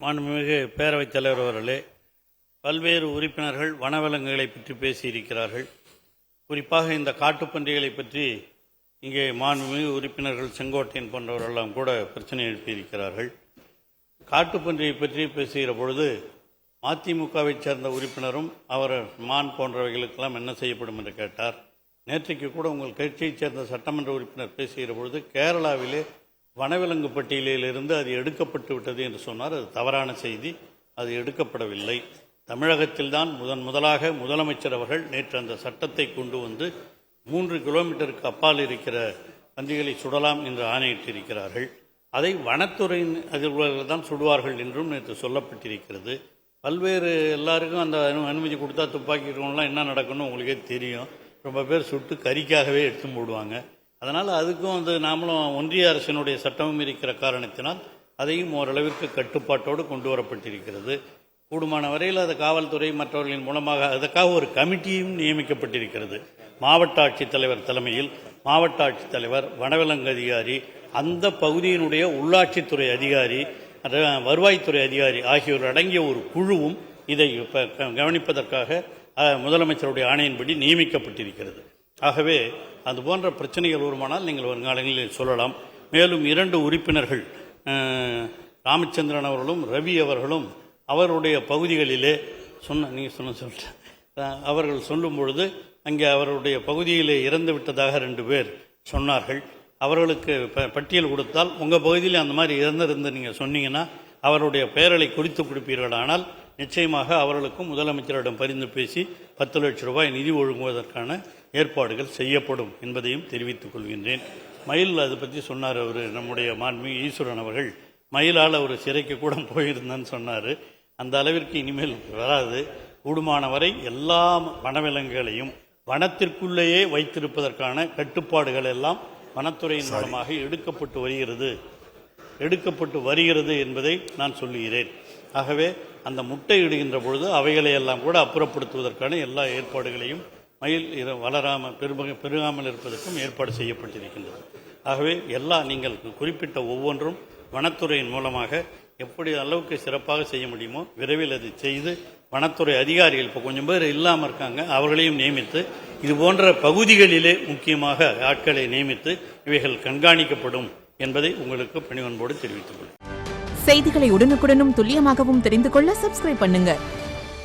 மாண்புமிகு பேரவைத் தலைவர் அவர்களே, பல்வேறு உறுப்பினர்கள் வனவிலங்குகளை பற்றி பேசியிருக்கிறார்கள். குறிப்பாக இந்த காட்டுப்பன்றிகளை பற்றி இங்கே மாண்புமிகு உறுப்பினர்கள் செங்கோட்டையன் போன்றவரெல்லாம் கூட பிரச்சனை எழுப்பியிருக்கிறார்கள். காட்டுப்பன்றியை பற்றி பேசுகிற பொழுது மதிமுகவை சேர்ந்த உறுப்பினரும் அவர் மான் போன்றவைகளுக்கெல்லாம் என்ன செய்யப்படும் என்று கேட்டார். நேற்றைக்கு கூட உங்கள் கட்சியைச் சேர்ந்த சட்டமன்ற உறுப்பினர் பேசுகிற பொழுது கேரளாவிலே வனவிலங்கு பட்டியலிலிருந்து அது எடுக்கப்பட்டு விட்டது என்று சொன்னார். அது தவறான செய்தி. அது எடுக்கப்படவில்லை. தமிழகத்தில்தான் முதலாக முதலமைச்சர் அவர்கள் நேற்று அந்த சட்டத்தை கொண்டு வந்து 3 கிலோமீட்டருக்கு அப்பால் இருக்கிற பன்றிகளை சுடலாம் என்று ஆணையிட்டிருக்கிறார்கள். அதை வனத்துறையின் அதிகாரிகள் தான் சுடுவார்கள் என்றும் நேற்று சொல்லப்பட்டிருக்கிறது. பல்வேறு எல்லாருக்கும் அந்த அனுமதி கொடுத்தா துப்பாக்கி இருக்கவங்களாம் என்ன நடக்கணும் உங்களுக்கே தெரியும். ரொம்ப பேர் சுட்டு கறிக்காகவே எடுத்து போடுவாங்க. அதனால் அதுக்கும் நாமளும் ஒன்றிய அரசினுடைய சட்டமும் இருக்கிற காரணத்தினால் அதையும் ஓரளவிற்கு கட்டுப்பாட்டோடு கொண்டு வரப்பட்டிருக்கிறது. கூடுமான வரையில் அது காவல்துறை மற்றவர்களின் மூலமாக அதற்காக ஒரு கமிட்டியும் நியமிக்கப்பட்டிருக்கிறது. மாவட்ட ஆட்சித்தலைவர் தலைமையில் மாவட்ட ஆட்சித்தலைவர், வனவிலங்கு அதிகாரி, அந்த பகுதியினுடைய உள்ளாட்சித்துறை அதிகாரி, வருவாய்த்துறை அதிகாரி ஆகியோர் அடங்கிய ஒரு குழுவும் இதை கவனிப்பதற்காக முதலமைச்சருடைய ஆணையின்படி நியமிக்கப்பட்டிருக்கிறது. ஆகவே அது போன்ற பிரச்சனைகள் வருமானால் நீங்கள் வருங்காலங்களில் சொல்லலாம். மேலும் 2 உறுப்பினர்கள் ராமச்சந்திரன் அவர்களும் ரவி அவர்களும் அவருடைய பகுதிகளிலே அவர்கள் சொல்லும் பொழுது அங்கே அவருடைய பகுதியிலே இறந்து விட்டதாக 2 பேர் சொன்னார்கள். அவர்களுக்கு பட்டியல் கொடுத்தால் உங்கள் பகுதியில் அந்த மாதிரி இறந்திருந்து நீங்கள் சொன்னீங்கன்னா அவருடைய பெயர்களை குறித்து கொடுப்பீர்களானால் நிச்சயமாக அவர்களுக்கும் முதலமைச்சரிடம் பரிந்து பேசி 10 லட்சம் ரூபாய் நிதி ஒழுங்குவதற்கான ஏற்பாடுகள் செய்யப்படும் என்பதையும் தெரிவித்துக் கொள்கின்றேன். மயில் அதை பற்றி சொன்னார். அவர் நம்முடைய மாண்புமிகு ஈஸ்வரன் அவர்கள் மயிலால் ஒரு சிறைக்கு கூட போயிருந்தான்னு சொன்னார். அந்த அளவிற்கு இனிமேல் வராது. கூடுமான வரை எல்லா வனவிலங்குகளையும் வனத்திற்குள்ளேயே வைத்திருப்பதற்கான கட்டுப்பாடுகள் எல்லாம் வனத்துறையின் மூலமாக எடுக்கப்பட்டு வருகிறது என்பதை நான் சொல்லுகிறேன். ஆகவே அந்த முட்டையிடுகின்ற பொழுது அவைகளை எல்லாம் கூட அப்புறப்படுத்துவதற்கான எல்லா ஏற்பாடுகளையும் மயில் பெருகாமல் இருப்பதற்கும் ஏற்பாடு செய்யப்பட்டிருக்கின்றது. ஆகவே நீங்கள் குறிப்பிட்ட ஒவ்வொன்றும் வனத்துறையின் மூலமாக எப்படி அளவுக்கு சிறப்பாக செய்ய முடியுமோ விரைவில் அதை செய்து வனத்துறை அதிகாரிகள் இப்போ கொஞ்சம் பேர் இல்லாமல் இருக்காங்க, அவர்களையும் நியமித்து இது போன்ற பகுதிகளிலே முக்கியமாக ஆட்களை நியமித்து இவைகள் கண்காணிக்கப்படும் என்பதை உங்களுக்கு பணிவன்போடு தெரிவித்துக் கொள்கிறேன். செய்திகளை உடனுக்குடனும் துல்லியமாகவும் தெரிந்து கொள்ள சப்ஸ்கிரைப் பண்ணுங்க.